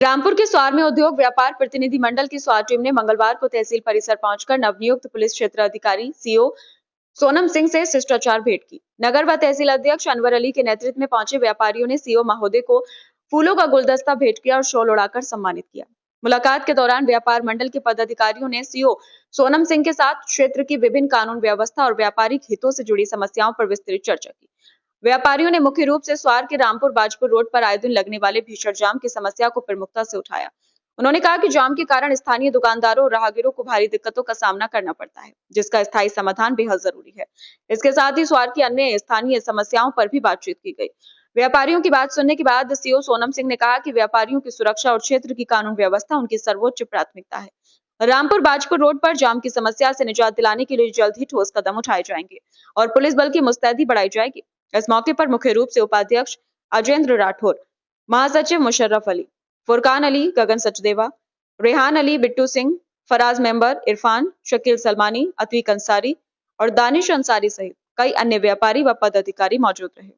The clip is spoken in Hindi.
रामपुर के स्वार में उद्योग व्यापार प्रतिनिधि मंडल की स्वार टीम ने मंगलवार को तहसील परिसर पहुंचकर नवनियुक्त पुलिस क्षेत्र अधिकारी सीओ सोनम सिंह से शिष्टाचार भेंट की। नगर व तहसील अध्यक्ष अनवर अली के नेतृत्व में पहुंचे व्यापारियों ने सीओ महोदय को फूलों का गुलदस्ता भेंट किया और शॉल उड़ाकर सम्मानित किया। मुलाकात के दौरान व्यापार मंडल के पदाधिकारियों ने सीओ सोनम सिंह के साथ क्षेत्र की विभिन्न कानून व्यवस्था और व्यापारिक हितों से जुड़ी समस्याओं पर विस्तृत चर्चा की। व्यापारियों ने मुख्य रूप से स्वार के रामपुर बाजपुर रोड पर आए दिन लगने वाले भीषण जाम की समस्या को प्रमुखता से उठाया। उन्होंने कहा कि जाम के कारण स्थानीय दुकानदारों और राहगीरों को भारी दिक्कतों का सामना करना पड़ता है, जिसका स्थायी समाधान बेहद जरूरी है। इसके साथ ही स्वार की अन्य स्थानीय समस्याओं पर भी बातचीत की गई। व्यापारियों की बात सुनने के बाद सीओ सोनम सिंह ने कहा कि व्यापारियों की सुरक्षा और क्षेत्र की कानून व्यवस्था उनकी सर्वोच्च प्राथमिकता है। रामपुर बाजपुर रोड पर जाम की समस्या से निजात दिलाने के लिए जल्द ही ठोस कदम उठाए जाएंगे और पुलिस बल की मुस्तैदी बढ़ाई जाएगी। इस मौके पर मुख्य रूप से उपाध्यक्ष अजेंद्र राठौर, महासचिव मुशर्रफ अली, फुरकान अली, गगन सचदेवा, रेहान अली, बिट्टू सिंह, फराज मेंबर, इरफान, शकील सलमानी, अतीक अंसारी और दानिश अंसारी सहित कई अन्य व्यापारी व पदाधिकारी मौजूद रहे।